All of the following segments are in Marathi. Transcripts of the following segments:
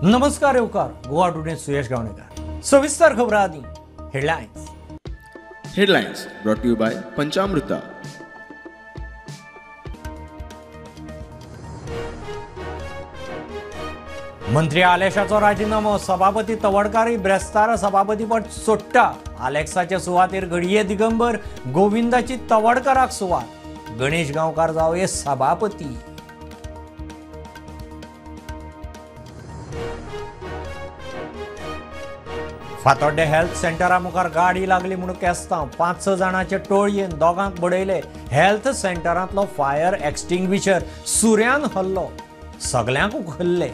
नमस्कार येवकार गोवा टुडे सुयश गावणेकर सविस्तर खबर आदी हेडलाइन्स ब्रॉट यू बाय पंचामृता। मंत्री आलेशाचो राजीनामो, सभापती तवडकारी ब्रेस्तार सभापतीपद सोडटा। आलेक्साचे सुवातेर घडये दिगंबर, गोविंदाची तवडकाराक सुवात। गणेश गांवकार जावये सभापती। फातोड्डे हेल्थ सेंटरा मुखार गाडी लागली म्हणून केस्तांव 5-6 जाणांचे टोळयेन दोगांक बडयले। हेल्थ सेंटरांतलो फायर एक्सटिंग्विशर सुर्यान हल्लो, सगल्यांक उखल्ले।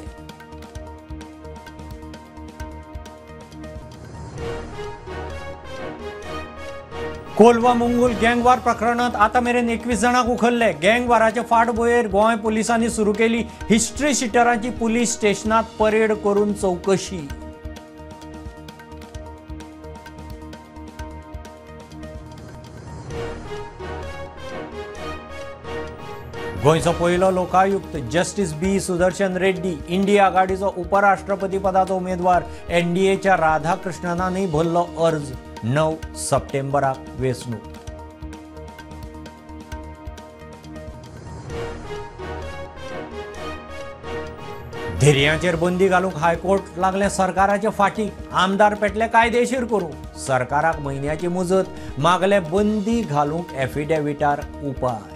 कोलवा मुंगूल गँगवार प्रकरणात आता मेरेन 21 जाणांक उखल्ले। गँगवाराचे फाटभुंयेर गोंय पुलिसांनी सुरू केली हिस्ट्री शिटरांची पुलीस स्टेशनात परेड करून चौकशी। गोंयचो पयलो लोकायुक्त जस्टिस बी सुदर्शन रेड्डी इंडिया आघाडीचो उपराष्ट्रपती पदाचो उमेदवार एनडीएच्या राधाकृष्णनानूय भरलो अर्ज। 9 सप्टेंबराक वेंचणूक। धैर्याचेर बंदी घालूंक हायकोर्ट लागले सरकाराचे फाटीक। आमदार पेटले कायदेशीर करूं, सरकाराक म्हयन्याची मुजत मागले बंदी घालूंक एफिडेविटार उपाय।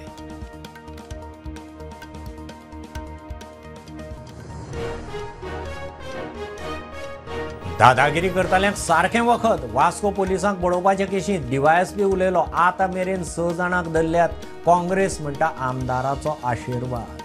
दादागिरी करताल्यांक सारखें वखद, वास्को पुलिसांक बडोवपाचे केशींत डीवायएसपी उलयलो। आतां मेरेन 6 जाणांक धरल्यात, काँग्रेस म्हणटा आमदाराचो आशिर्वाद।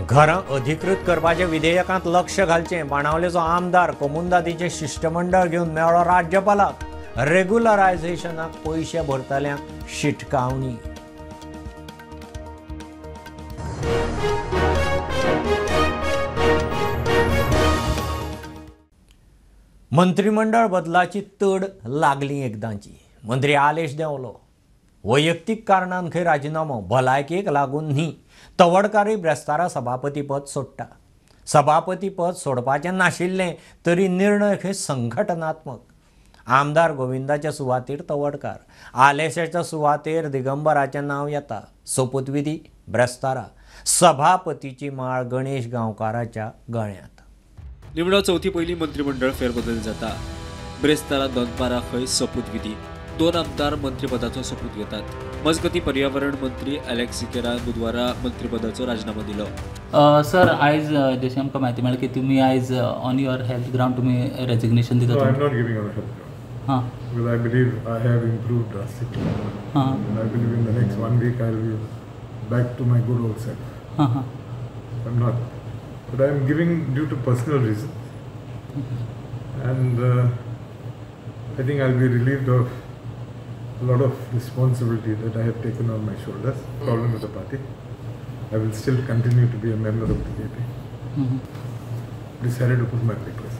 घरां अधिकृत करपाच्या विधेयकांत लक्ष घालचें, बाणावलेचो आमदार कोमुंदादीचे शिष्टमंडळ घेवन मेळ्ळो राज्यपालाक। रेग्युलरायझेशनाक पयशे भरतल्यांक शिटकावणी। मंत्रिमंडळ बदलाची तड लागली एकदांची। मंत्री आलेश देंवलो, वैयक्तीक कारणांखै राजीनामो, भलायकेक लागून न्ही। तवडकारी ब्रेस्तारा सभापतीपद सोडटा। सभापतीपद सोडपाचें नाशिल्लें तरी निर्णय खंय संघटनात्मक। आमदार गोविंदाच्या सुवातेर तवडकार, आलेशाच्या सुवातेर दिगंबराचें नांव येता। सोपुतविधी ब्रेस्तारा, सभापतीची माळ गणेश गांवकाराच्या गळ्यांत। निवडा चौथी पहिली मंत्रिमंडळ फेरबदल जाता। ब्रेस्तारा दोनपारा खंय सोपुतविधी, 2 आमदार मंत्रिपदाचो सोपूत घेतात। मजगती पर्यावरण मंत्री अलेक्स सिकेरान बुधवारा मंत्रिपदाचो राजीनामो दिलो। सर आयज जशें आमकां म्हायती मेळ्ळी की तुमी आयज ऑन युअर हेल्थ ग्राउंड तुमी रेजिग्नेशन दिता। I am not giving on health. हां, because I believe I have improved drastically. हां, I believe in the next 1 week I will be back to my good old self. हां, हां, I am not, but I am giving due to personal reasons, and I think I'll be relieved of a lot of responsibility that I have taken on my shoulders. Problem with the party. I will still continue to be a member of the DP. Decided to put my papers.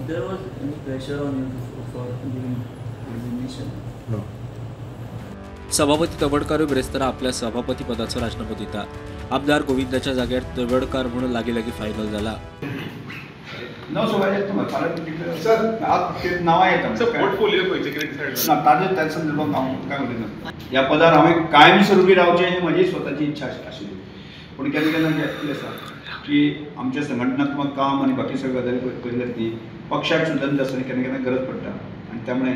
There was any pressure on you for giving resignation? No. सभापती तवडकार ब्रेस्तारा आपल्या सभापती पदाचो राजीनामो दिता। आमदार गोविंदाच्या जाग्यार तवडकार म्हणून लागी फायनल झाला। सर नाव येतात पोर्टफोलिओ त्या संदर्भात काय म्हणतात या पदार हांवें कायमस्वरूपी रावचें ही म्हजी स्वताची इच्छा आशिल्ली। पूण केन्ना केन्ना कितें आसा की आमचें संघटनात्मक काम आनी बाकी सगळ्यो गजाली पळयल्यार ती पक्षाक सुद्दां आसतना केन्ना केन्ना गरज पडटा, आनी त्यामुळे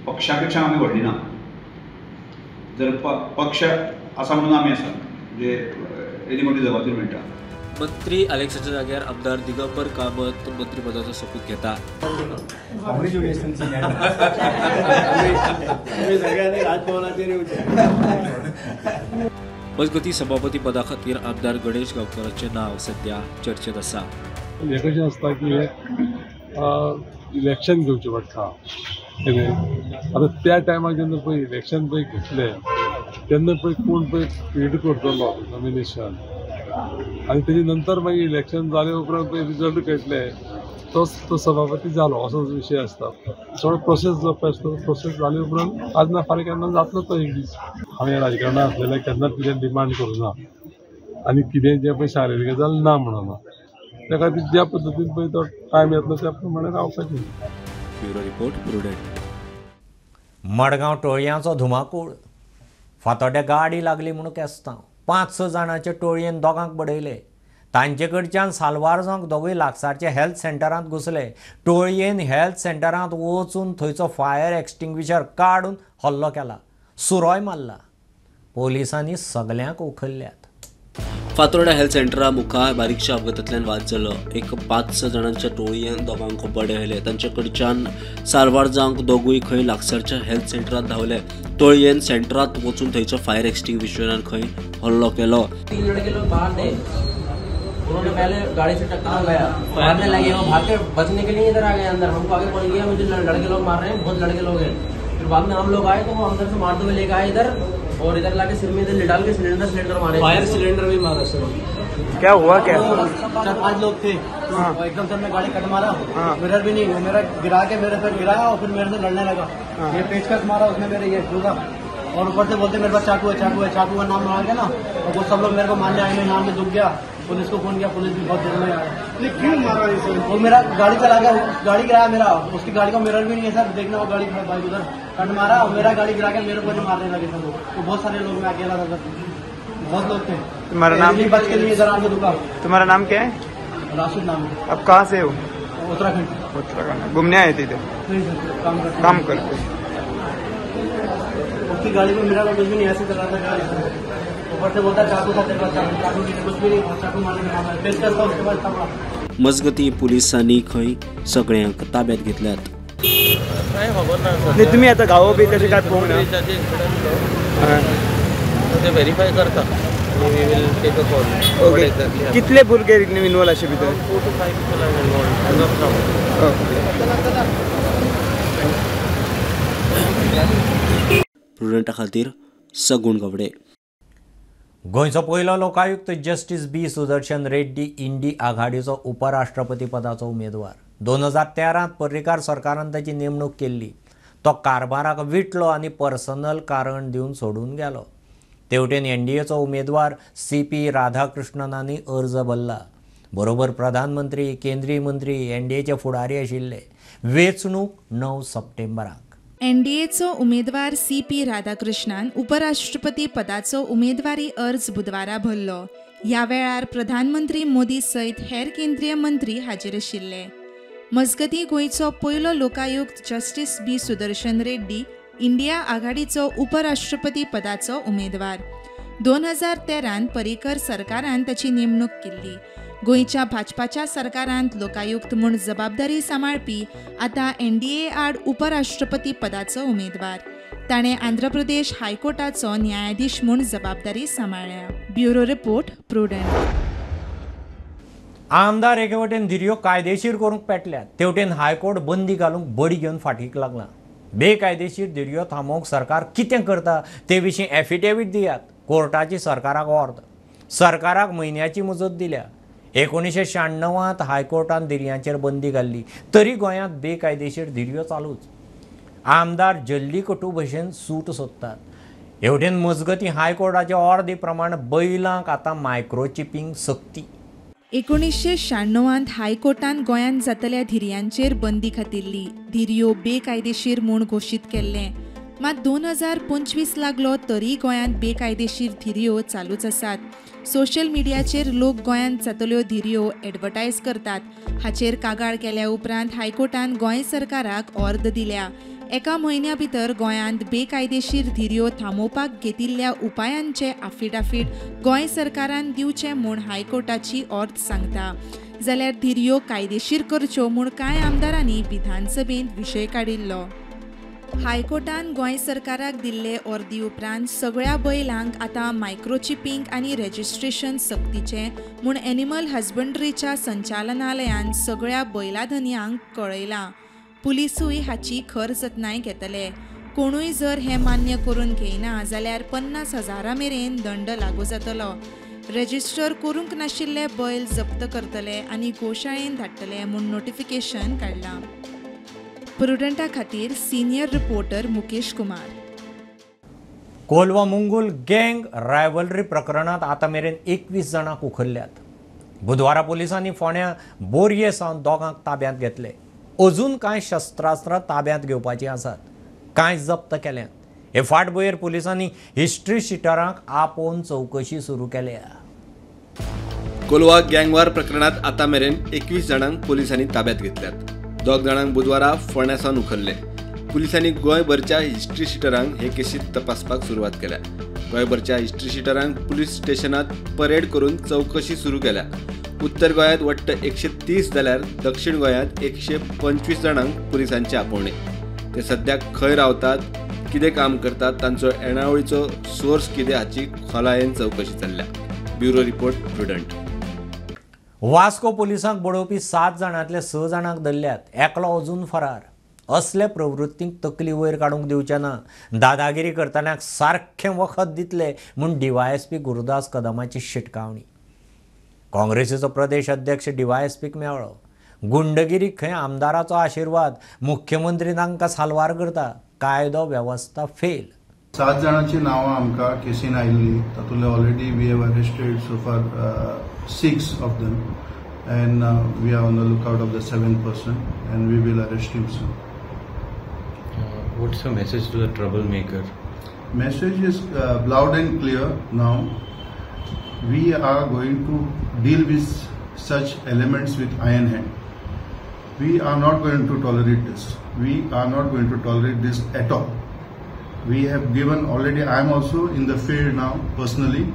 पक्षा पेक्षा आमी व्हडली ना। जर पक्ष असा म्हणून आमी आसा म्हणजे एदी मोठी जबाबदारी मेळटा। मंत्री अलेक्साच्या जाग्यार आमदार दिगंबर कामत मंत्रिपदाचो सोपूत घेता। मजगती सभापती पदा खातीर आमदार गणेश गांवकाराचें नाव सध्या चर्चेत आसा। हें कशें आसता की इलेक्शन घेवचें पडटा। आतां त्या टायमार जेन्ना पळय इलेक्शन पळय घेतलें तेन्ना पळय कोण पळय फीड करतलो नॉमिनेशन, आनी तेजे नंतर मागीर इलेक्शन जाले उपरांत पळय रिजल्ट कळटले तोच तो सभापती जालो असो विशय आसता. सगळो प्रोसेस जो पळय आसता प्रोसेस जाले उपरांत आज ना फाल्यां केन्ना जातलो तो एक दीस. हांवें राजकारणांत आसलेले केन्नाच कितें डिमांड करूना आनी कितें जें पळय शारिरीक गजाल ना म्हणना. त्या खातीर ज्या पद्दतीन पळय तो टायम येतलो त्या प्रमाणे रावपाचें. Bureau report Prudent. मडगांव टोळयांचो धुमाकूळ. फातोड्या गाडी लागली म्हणून केस्तांव. 5-6 जाणांचे टोळयेन दोगांक बडयले. तांचे कडच्यान साल्वार जावंक दोगूय लागसारच्या हेल्थ सेंटरांत घुसले. टोळयेन हेल्थ सेंटरांत वचून थंयचो फायर एक्सटिंग्विशर काडून हल्लो केला. सुरोय मारला. पोलिसांनी सगल्यांक उखल्ल्यात. फातोर्डा हेल्थ सेंटरा मुखार बारीकशा अपघातांतल्यान वाद जालो. एक 5-6 जाणांच्या टोळयेन दोगांक बडयले. तांचे कडच्यान सारवार जावंक दोगूय खंय लागसारच्या हेल्थ सेंटरांत धांवले. टोळयेन सेंटरांत वचून थंयच्या फायर एक्सटिंग्विशरान खंय हल्लो केलो. 3 लड़के लोग बाहर थे, उन्होंने पहले गाड़ी से टक्कर गया, मारने लगे, वो भाग के बचने के लिए इधर आ गए अंदर, हमको आगे पड़ गया, मुझे लड़के लोग मार रहे हैं, बहुत लड़के लोग हैं. फिर बाद में हम लोग आए तो वो अंदर से मारते हुए लेके आए इधर, और इधर लाके सिर में इधर डाल के सिलेंडर मारे, फायर सिलेंडर भी मारा सर. क्या हुआ क्या? 4-5 लोग थे. और एकदम से हमने गाड़ी कट मारा, मिरर भी नहीं, मेरा गिरा के मेरे पे गिराया और फिर मेरे से लड़ने लगा. ये पेचकस मारा उसने मेरे ये ठोका, और ऊपर से बोलते मेरे पास चाकू है, चाकू का नाम मार गया ना, और वो सब लोग मेरे को मारने आए, मेरे नाम में दुख गया, पुलिस को फोन किया, पुलिस भी बहुत देर में आया. क्यों मारा इसे? वो मेरा गाड़ी चला गया, गाड़ी गिराया मेरा, उसकी गाड़ी का मिरर भी नहीं है सर, देखना वो गाड़ी बाइक उधर कट मारा और मेरा गाड़ी गिरा के मेरे को मारने लगे सब लोग. तो बहुत सारे लोग, मैं अकेला था सर, बहुत लोग थे. तुम्हारा नाम? बच के लिए इधर आके रुका. तुम्हारा नाम क्या है? राशिद नाम है. अब कहाँ से हो? उत्तराखंड. घूमने आए थे इधर? नहीं सर, काम करते. उसकी गाड़ी में मेरा कुछ भी नहीं, ऐसे चला था गाड़ी. ऊपर से बोलता चाकू था तेरे पास, चाकू नहीं, कुछ भी नहीं, चाकू मारने के नाम है. पेश करता उसके बाद था. मजगती पुलिसांनी खंय सगळ्यांक ताब्यात घेतल्यात. तुम्ही आता गावो बी कशें काय पळोवना? ते व्हेरीफाय करता. We will take a call. Okay. कितले भुरगे इन्वॉल्व आशिल्ले भितर? 4 to 5 people are involved. प्रुडंटा खातीर सगूण गवडे. गोंयचो पयलो लोकायुक्त जस्टीस बी सुदर्शन रेड्डी इंडी आघाडीचो उपराष्ट्रपती पदाचो उमेदवार. 2013 पर्रीकार सरकारान ताची नेमणूक केल्ली. तो कारभाराक विटलो आनी पर्सनल कारण दिवन सोडून गेलो. तेवटेन एनडीएचो उमेदवार CP राधाकृष्णनांनी अर्ज भरला. बरोबर प्रधानमंत्री, केंद्रीय मंत्री, एनडीएचे फुडारी आशिल्ले. वेंचणूक 9 सप्टेंबराक. एनडीएचो उमेदवार CP राधाकृष्णन उपराष्ट्रपती पदाचो उमेदवारी अर्ज बुधवारा भरलो. ह्या वेळार प्रधानमंत्री मोदी सयत हेर केंद्रीय मंत्री हाजीर आशिल्ले. मजगती गोंयचो पयलो लोकायुक्त जस्टीस बी सुदर्शन रेड्डी इंडिया आघाडीचो उपराष्ट्रपती पदाचो उमेदवार. 2013 पर्रीकर सरकारान ताची नेमणूक केल्ली. गोंयच्या भाजपाच्या सरकारांत लोकायुक्त म्हूण जबाबदारी सांबाळपी आतां एनडीए आड उपराष्ट्रपती पदाचो उमेदवार. ताणें आंध्र प्रदेश हायकोर्टाचो न्यायाधीश म्हूण जबाबदारी सांबाळ्ळ्या. Bureau report prudent. आमदार एके वटेन धिरयो कायदेशीर करूंक पेटल्यात. तेवटेन हायकोर्ट बंदी घालूंक बडी घेवन फाटीक लागला. बेकायदेशीर धिरयो थांबोवंक सरकार कितें करता ते विशीं एफिडेवीट दियात. कोर्टाची सरकाराक अर्द. सरकाराक म्हयन्याची मुजत दिल्या. 1996 हायकोर्टान धिरयांचेर बंदी घाल्ली, तरी गोंयांत बेकायदेशीर धिरयो चालूच. आमदार जल्लीकटू भशेन सूट सोदतात. हेवटेन मजगती हायकोर्टाच्या ऑर्दे प्रमाण बैलांक आतां मायक्रोचिपींग सक्ती. 1996 हायकोर्टान गोंयांत जातल्या धिरयांचेर बंदी घातिल्ली. धिरयो बेकायदेशीर म्हूण घोशीत केल्ले. मात 2025 लागलो तरी गोंयांत बेकायदेशीर धिरयो चालूच आसात. सोशल मिडियाचेर लोक गोंयांत जातल्यो धिरयो एडवर्टायज करतात. हाचेर कागाळ केल्या उपरांत हायकोर्टान गोंय सरकाराक ऑर्द दिल्या. एका म्हयन्या भितर गोंयांत बेकायदेशीर धिरयो थांबोवपाक घेतिल्ल्या उपायांचे एफिडेवीट गोंय सरकारान दिवचे म्हूण हायकोर्टाची ऑर्द सांगता. जाल्यार धिरयो कायदेशीर करच्यो म्हूण कांय आमदारांनी विधानसभेंत विशय काडिल्लो. हायकोर्टान गोंय सरकाराक दिल्ले ऑर्दी उपरांत सगळ्या बैलांक आतां मायक्रोचिपींग आनी रेजिस्ट्रेशन सक्तीचें म्हूण एनिमल हजबंड्रीच्या संचालनालयान सगळ्या बैलाधन्यांक कळयलां. पुलिसूय हाची खर जतनाय घेतले. कोणूय जर हें मान्य करून घेयना जाल्यार 50,000 मेरेन दंड लागू जातलो. रेजिस्टर करूंक नाशिल्ले बैल जप्त करतले आनी गोशाळेन धाडटले म्हूण नोटिफिकेशन काडलां. प्रुडंटा खातीर सिनियर रिपोर्टर मुकेश कुमार. कोलवा मुंगूल गँग रायवलरी प्रकरणात आता मेरेन 21 जाणांक उखल्ल्यात. बुधवारा पोलिसांनी फोंड्या बोरये सावन दोगांक ताब्यांत घेतले. अजून कांय शस्त्रास्त्रां ताब्यांत घेवपाची आसात. कांय जप्त केल्यात. हे फाटभुंयेर पुलिसांनी हिस्ट्री शिटरांक आपोवन चवकशी सुरू केल्या. कोलवा गँगवार प्रकरणात आता मेरेन 21 जाणांक पोलिसांनी ताब्यांत घेतल्यात. 2 जाणांक बुधवारा फोंड्या सावन उखल्ले. पुलिसांनी गोंयभरच्या हिस्ट्री शिटरांक हे केसीत तपासपाक सुरवात केल्या. गोंयभरच्या हिस्ट्री शिटरांक पुलीस स्टेशनात परेड करून चवकशी सुरू केल्या. उत्तर गोंयांत वट्ट 130 जाल्यार दक्षिण गोंयांत 125 जाणांक पुलिसांचे आपोवणे. ते सद्याक खंय रावतात, कितें काम करतात, तांचो येणावळीचो सोर्स कितें हाची खोलायेन चवकशी चल्ल्या. Bureau report prudent. वास्को पुलिसांक बडोवपी 7 जाणांतले 6 जाणांक धरल्यात. एकलो अजून फरार. असले प्रवृत्तीक तकली वयर काडूंक दिवचे ना. दादागिरी करतल्यांक सारखें वखद दितले म्हूण DYSP गुरुदास कदमाची शिटकावणी. काँग्रेसीचो प्रदेश अध्यक्ष DYSPक मेळ्ळो. गुंडगिरीक खंय आमदाराचो आशिर्वाद, मुख्यमंत्री तांकां साल्वार करता. कायदो वेवस्था फेल. 7 जाणांची नांवां आमकां केसीन आयिल्लीं. तातूंतले already we have arrested so far 6 of them and we are on the lookout of the 7th person and we will arrest him soon. What's your message to the troublemaker? Message is loud and clear now. We are going to deal with such elements with iron hand. We are not going to tolerate this. We are not going to tolerate this at all. We have given already, I am also in the field now personally,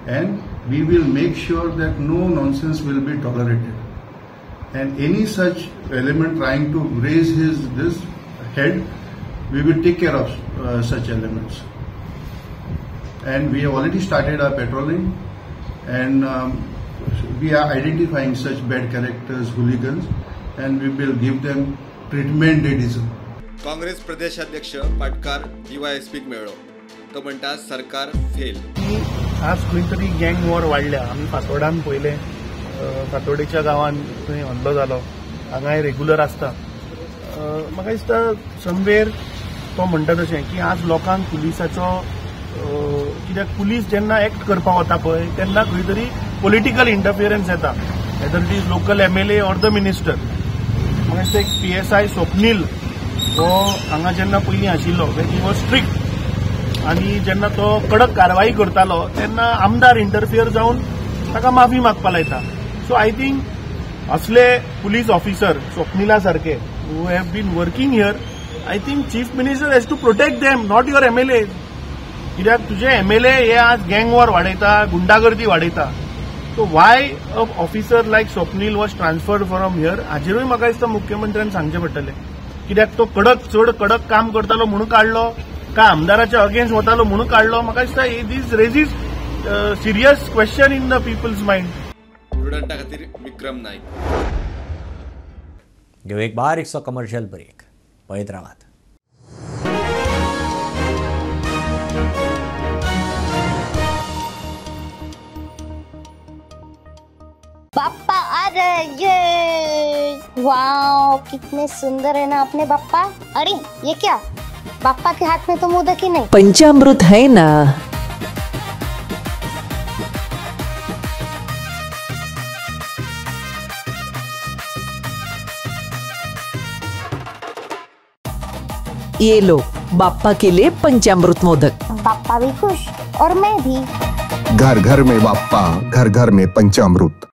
and we will make sure that no nonsense will be tolerated. And any such element trying to raise this head, we will take care of such elements. And we have already started our patrolling, and we are identifying such bad characters, hooligans, and we will give them treatment they deserve. Congress प्रदेशाध्यक्ष पाटकार DYSPक मेळ्ळो. तो म्हणटा सरकार फेल. आज खंय तरी गँग वॉर वाडल्या. आमी फातोर्डान पयले, फातोर्डेच्या गांवांत थंय हल्लो जालो. हांगाय रेग्युलर आसता. म्हाका दिसता समवेर तो म्हणटा तशें की आज लोकांक पुलिसाचो, कित्याक पुलीस जेन्ना एक्ट करपाक वता पळय तेन्ना खंय तरी पॉलिटिकल इंटरफियरन्स येता, whether it is local MLA or the minister. म्हाका दिसता एक PSI स्वप्नील हो हांगा जेन्ना पयलीं आशिल्लो ही वॉज स्ट्रिक्ट, आनी जेन्ना तो कडक कारवाई करतालो तेन्ना आमदार इंटरफियर जावन ताका माफी मागपा लायता. सो आय थिंक असले पुलीस ऑफिसर स्वप्निला सारखे who have been working here, I think chief minister has to protect them, not your MLA. कित्याक तुजे MLA हे आज गँग वॉर वाडयता, गुंडागर्दी वाडयता. So why a officer like Swapnil was transferred from here, हाजेरूय म्हाका दिसता मुख्यमंत्र्यान सांगचें पडटलें. कित्याक तो चड कडक काम करतालो म्हणून काडलो काय आमदाराच्या अगेन्स्ट वतालो म्हणून काडलो. म्हाका दिसता this raises serious question in the people's mind. प्रुडंटा खातीर विक्रम नाईक. घेऊ एक बारीकसो कमर्शियल ब्रेक. पळयत रावात. पापा आ रहे, ये वाओ कितने सुंदर है ना अपने पापा. अरे ये क्या, पापा के हाथ में तो मोदक ही नहीं. पंचामृत है ना. ये लो बाप्पा के लिए पंचामृत मोदक. पापा भी खुश और मैं भी. घर घर में बाप्पा, घर घर में पंचामृत.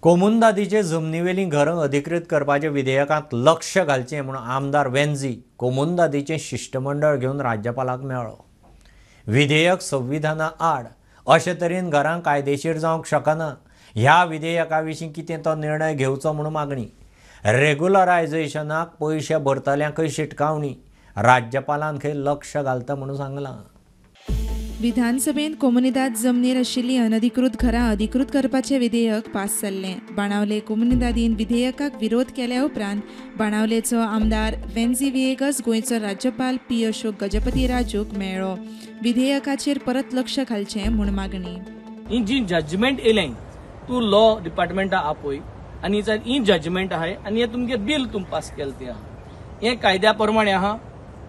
कोमुंदादीचे जमनीवेली घरां अधिकृत करपाच्या विधेयकांत लक्ष घालचें म्हणून आमदार वेंझी कोमुंदादीचें शिष्टमंडळ घेवन राज्यपालाक मेळ्ळो. विधेयक संविधाना आड अशे तरेन घरां कायदेशीर जावंक शकना. ह्या विधेयका विशीं कितें तो निर्णय घेवचो म्हणून मागणी. रेग्युलरायझेशनाक पैसे भरतल्यांकय शिटकावणी राज्यपालान खंय लक्ष घालता म्हणून सांगलां. विधानसभेत कोमुनिदाद जमनीर आशिल्ली अनधिकृत घरां अधिकृत करपाचें विधेयक पास जाल्लें. बाणावले कोमुनिदादीन विधेयकाक विरोध केल्या उपरांत बाणावलेचो आमदार वेन्झी विएगस गोंयचो राज्यपाल पी अशोक गजपती राजूक मेळ्ळो. विधेयकाचेर परत लक्ष घालचें म्हूण मागणी. ही जी जजमेंट येयलें तूं लॉ डिपार्टमेंटा आपय आनी ही जजमेंट आहाय आनी हें तुमगे बिल तुम पास केलें तें आहा. हें कायद्या प्रमाणे आहा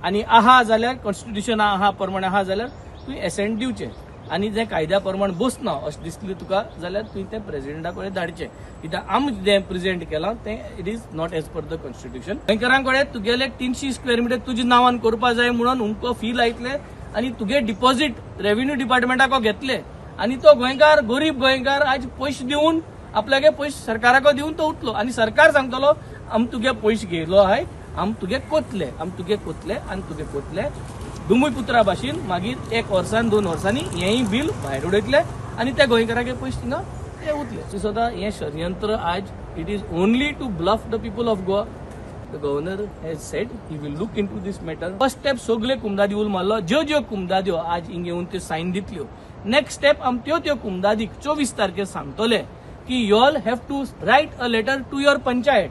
आनी आहा जाल्यार कॉन्स्टिट्युशना आहा प्रमाणे आहा जाल्यार तुवें एसेंट दिवचें आनी जें कायद्या प्रमाण बसना अशें दिसलें तुका जाल्यार तुवें तें प्रेसिडेंटा कडेन धाडचें. कित्याक आमी जें प्रेजेंट केलां तें it is not as per the constitution. गोंयकारां कडेन तुगेले 300 स्क्वेअर मिटर तुज्या नांवान करपा जाय म्हणून हुमको फी लायतले आनी तुगे डिपॉझिट रेव्हेन्यू डिपार्टमेंटाक घेतले आनी तो गोंयकार गरीब गोंयकार आज पयशे दिवन आपल्यागे पयशे सरकाराक दिवन तो उठलो आनी सरकार सांगतलो आमी तुगे पयशे घेयलो आहाय आमी तुगे कोतले आनी तुगे कोतले भुमिपुत्रा भाशेन मागीर 1 वर्सान 2 वर्सांनी हेंय बील भायर उडयतले आनी त्या गोंयकारागे पयशे थिंगा ते उरतले. सो हें षडयंत्र आज it is only to bluff the people of Goa. The governor has said he will look into these matter. First step सगळे कुमदादी उल मारलो. ज्यो कुमदाद्यो आज हिंग येवन त्यो सायन दितल्यो. नेक्स्ट स्टेप आमी त्यो कुमदादीक 24 तारखेर सांगतले की you all have to write a letter to your panchayat.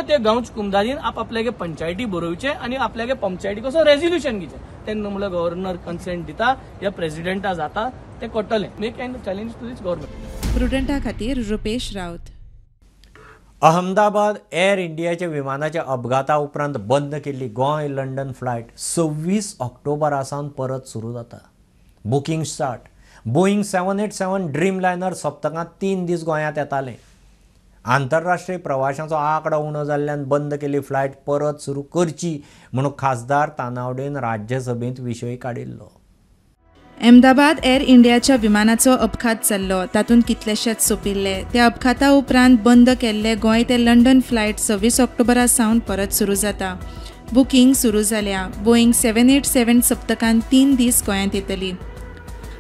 ते गांवच्या कुमदादीन आपल्यागे पंचायती बरोवचे आनी आपल्यागे पंचायती कसो रेझोल्युशन घेवचें. तेन्ना म्हणल्यार गव्हर्नर कन्सेंट दिता या प्रेसिडेंटा जाता ते कोट्टले. Make kind of challenge to this government. प्रुडंटा खातीर रुपेश रावत. अहमदाबाद एअर इंडियाच्या विमानाच्या अपघाता उपरांत बंद केल्ली गोंय लंडन फ्लायट 26 ऑक्टोबरासावन परत सुरू जाता. Booking start. बोईंग 787 ड्रीमलायनर सप्तकांत 3 दीस गोंयांत येतालें. आंतरराष्ट्रीय प्रवाशांचो आंकडो उणो जाल्ल्यान बंद केल्ली फ्लायट परत सुरू करची म्हणून खासदार तानावडेन राज्यसभेंत विशय काडिल्लो. अहमदाबाद एअर इंडियाच्या विमानाचो अपघात जाल्लो. तातूंत कितलेशेच सोंपिल्ले. त्या अपघाता उपरांत बंद केल्ले गोंय ते लंडन फ्लायट 26 ऑक्टोबरा सावन परत सुरू जाता. बुकींग सुरू जाल्या. बोईंग 787 सप्तकांत 3 दीस गोंयांत येतली.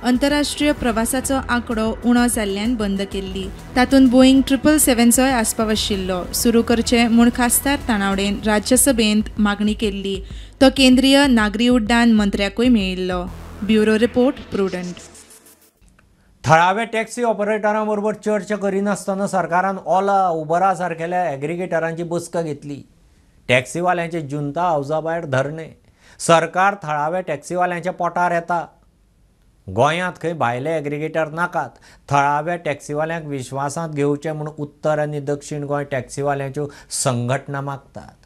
अंतरराष्ट्रीय प्रवासाचो आंकडो उणो जाल्ल्यान बंद केल्ली. तातूंत बोईंग 777चोय आस्पाव आशिल्लो. सुरू करचे म्हूण खासदार तानावडेन राज्यसभेंत मागणी केल्ली. तो केंद्रीय नागरी उड्डाण मंत्र्याकूय मेळिल्लो. Bureau report prudent. थळाव्या टॅक्सी ऑपरेटरां बरोबर चर्चा करिनासतना सरकारान ओला उबरा सारकेल्या एग्रिगेटरांची बसका घेतली. टॅक्सीवाल्यांचे जुंता हावजा भायर धरणे. सरकार थळाव्या टॅक्सीवाल्यांच्या पोटार येता. गोंयांत खंय भायले एग्रिगेटर नाकात. थळाव्या टॅक्सीवाल्यांक विश्वासांत घेवचे म्हूण उत्तर आनी दक्षिण गोंय टॅक्सीवाल्यांच्यो संघटना मागतात.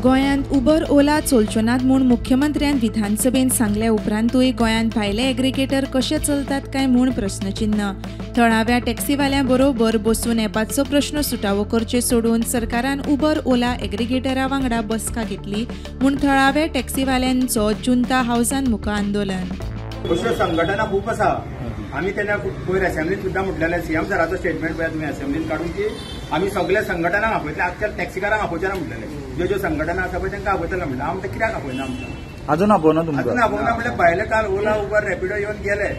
गोंयांत उबर ओला चलच्यो नात म्हूण मुख्यमंत्र्यान विधानसभेंत सांगल्या उपरांतूय गोंयांत भायले एग्रिगेटर कशे चलतात काय म्हूण प्रस्नचिन्ह. थळाव्या टॅक्सीवाल्यां बरोबर बसून येवपाचो प्रश्न सुटावो करचे सोडून सरकारान उबर ओला एग्रिगेटरा वांगडा बसका घेतली म्हूण थळाव्या टॅक्सीवाल्यांचो जुंता हावजान मुखार आंदोलन. अश्यो संघटना खूप आसा. आमी तेन्ना पयर असेंब्लीत सुद्दां म्हटलेलें सीएम सराचो स्टेटमेंट पळय तुमी असेंब्लीत काडून की आमी सगळ्या संघटनांक आपयतले. आजकाल टॅक्सीकारांक आपयचे ना म्हटलेले. ज्यो संघटना आसा पळय तांकां आपयतले म्हणलें. आमी ते कित्याक आपयना आमकां अजून आपवना तुमकां? अजून आपवना म्हणजे भायले काल ओला उबर रॅपिडो येवन गेले.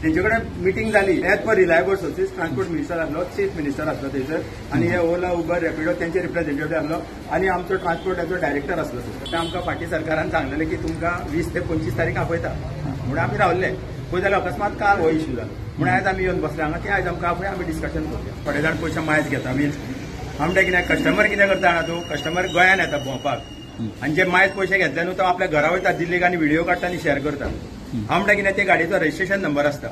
तेंचे कडेन मिटींग जाली. As per reliable sources transport minister आसलो, चीफ मिनिस्टर आसलो थंयसर आनी हे ओला उबर रॅपिडो तेंचे रिप्रेझेंटेटिव्ह आसलो आनी आमचो ट्रान्सपोर्टाचो डायरेक्टर आसलो. ते आमकां फाटीं सरकारान सांगलेलें की तुमकां 20 ते 25 तारीख आपयता म्हणून आमी रावल्ले. पळय जाल्यार अकस्मात काल हो इश्यू जालो म्हणून आयज आमी येवन बसले हांगा की आयज आमकां आपय आमी डिस्कशन करया. थोडे जाण पयशे मायज घेता मीन्स आमचे कितें कस्टमर कितें करता जाणा तूं. कस्टमर गोंयांत येता भोंवपाक आनी जे मायज पयशे घेतले न्हू तो आपल्या घरा वयता दिल्लीक आनी व्हिडिओ काडटा आनी शेअर करता. आमचे कितें ते गाडयेचो रजिस्ट्रेशन नंबर आसता.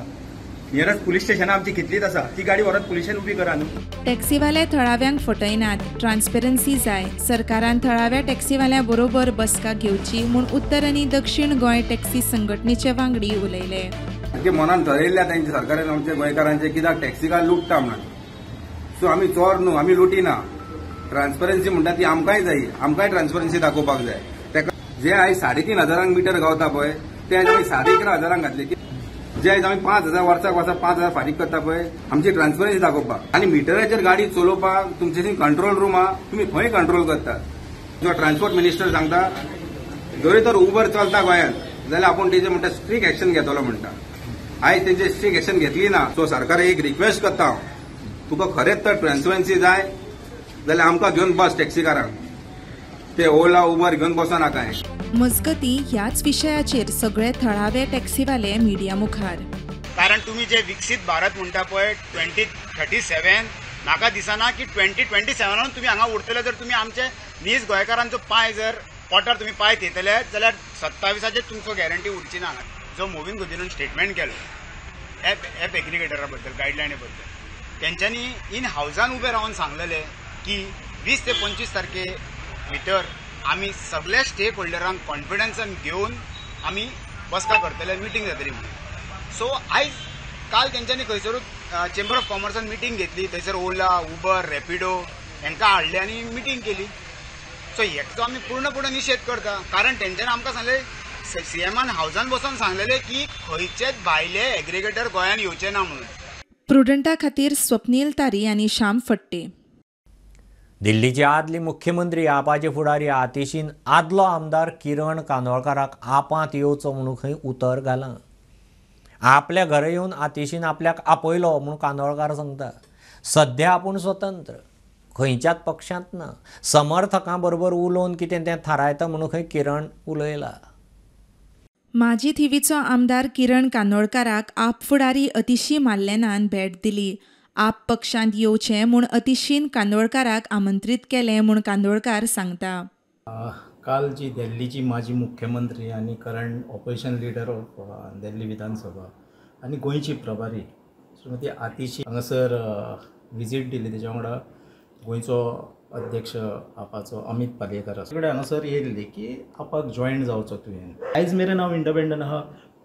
नियरस्ट पुलीस स्टेशनां आमची कितलीच आसा. ती गाडी व्हरत पुलिशेन उबी करा न्हू. टॅक्सीवाले थळाव्यांक फटयनात. ट्रान्सपेरन्सी जाय. सरकारान थळाव्या टॅक्सीवाल्यां बरोबर बसका घेवची म्हूण उत्तर आनी दक्षिण गोंय टॅक्सी संघटनेचे वांगडी उलयले. मनान ठरयल्ल्या तांचे सरकारान आमच्या गोंयकारांचे कित्याक टॅक्सीकार लुटता म्हणून. सो आमी चोर न्हू, आमी लुटिना. ट्रान्सपरन्सी म्हणटा ती आमकांय जाय. आमकांय ट्रान्सपरन्सी दाखोवपाक जाय. तेका जे आयज 3,500 मिटर गावता पळय ते आयज आमी 11,500 घातले. जे आयज आमी 5,000 वर्साक वर्सा 5,000 फारीक करता पळय आमची ट्रान्सपरन्सी दाखोवपाक. आनी मिटराचेर गाडी चलोवपाक तुमचे कंट्रोल रूम आहा तुमी खंय कंट्रोल करतात. जो ट्रान्सपोर्ट मिनिस्टर सांगता जरी तर उबर चलता गोंयांत जाल्यार आपूण तेजे म्हणटा स्ट्रीक एक्शन घेतलो म्हणटा. आयज तेंचे स्ट्रीक एक्शन घेतली ना. सो सरकार एक रिक्वेस्ट करता हांव तुका खरेंच तर ट्रान्सपरन्सी जाय जाल्यार आमकां घेवन बस टॅक्सीकारांक ते ओला उबर घेवन बसो नाका. मजगतीं ह्याच विशयाचेर सगळे थळावे टॅक्सीवाले मिडिया मुखार. कारण तुम्ही जे विकसित भारत म्हणटा पळय 2037 म्हाका दिसना की 2027 तुम्ही हांगा उरतले. जर तुम्ही आमचे 20 गोंयकारांचो पांय जर पोटार तुम्ही पांय थेयतले जाल्यार 27 तुमचो गॅरंटी उरची ना. जो मोवीन गुजरान स्टेटमेंट केलो ॲप एग्रिगेटरा बद्दल गायडलायनी बद्दल तेंच्यांनी इन हावजान उबे रावन सांगलेले की 20 ते 25 तारखे भितर आमी सगळ्या स्टेक होल्डरांक कॉन्फिडन्सान घेवन आमी बसका करतले, मिटींग जातली म्हणून. सो आयज काल तेंच्यांनी खंयसरूच चेंबर ऑफ कॉमर्सान मिटींग घेतली. थंयसर ओला उबर रॅपिडो हांकां हाडले आनी मिटींग केली. सो हेचो आमी पूर्णपणे निशेध करता. कारण तेंच्यांनी आमकां सांगले सीएमान हावजान बसून सांगलेले की खंयचेच भायले एग्रिगेटर गोंयान येवचे ना म्हणून. प्रुडंटा खातीर स्वप्नील तारी आनी श्याम फडटे. दिल्लीचे आदले मुख्यमंत्री आपाचे फुडारी आतिशीन आदलो आमदार किरण कांदोळकाराक आपांत येवचो म्हणून खंय उतर घालां. आपल्या घरा येवन आतिशीन आपल्याक आपयलो म्हणून कांदोळकार सांगता. सध्या आपूण स्वतंत्र, खंयच्याच पक्षांत ना, समर्थकां बरोबर उलोवन कितें तें थारायता म्हणून खंय किरण उलयला. माजी थिवीचो आमदार किरण कांदोळकाराक आप फुडारी अतिशी माल्लेनान भेट दिली. आप पक्षांत येवचें म्हूण अतिशीन कांदोळकाराक आमंत्रीत केलें म्हूण कांदोळकार सांगता. काल जी दिल्लीची माजी मुख्यमंत्री आणि current opposition leader of Delhi Vidhansabha आणि गोंयची प्रभारी श्रीमती आतिशी हांगासर विजीट दिली. तेच्या वांगडा गोंयचो अध्यक्ष आपाचो अमित पालयेकर सगळे हांगासर येयल्ले की आपाक जॉयंट जावचो तुवें. आयज मेरेन हांव इंडिपेंडंट आहा.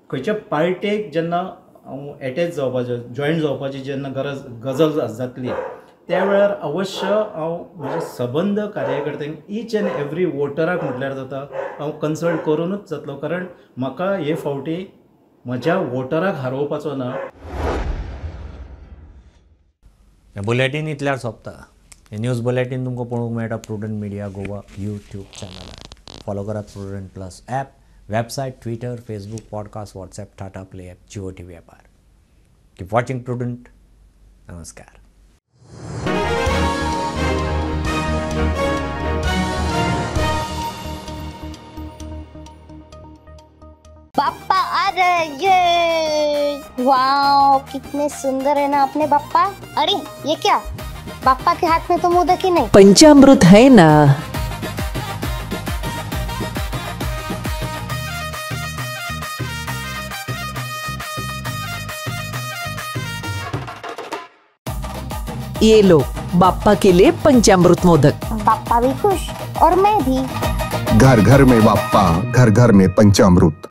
खंयच्या पार्टेक जेन्ना हांव एटॅच जावपाचें जॉयंट जावपाची जेन्ना गरज जातली त्या वेळार अवश्य हांव म्हजे सबंद कार्यकर्त्यांक ईच एंड एवरी वोटराक म्हटल्यार जाता हांव कन्सल्ट करूनच जातलो. कारण म्हाका हे फावटी म्हज्या वोटराक हारोवपाचो ना. बुलेटीन इतल्यार सोंपता. हे न्यूज बुलेटीन तुमकां पळोवंक मेळटा प्रुडंट मिडिया गोवा यूट्यूब चॅनलार. फॉलो करात Prudent plus app, website, Twitter, Facebook, podcast, WhatsApp, Tata play app, Jio TV app. Keep watching Prudent. नमस्कार. पापा आ रहे ये। वाओ कितने सुंदर है ना अपने पापा। अरे ये क्या, पापा के हाथ में तो मोदक ही नहीं। पंचामृत है ना। ये लो बाप्पा के लिए पंचामृत मोदक। पापा भी खुश और मैं भी। घर घर में बाप्पा, घर घर में पंचामृत।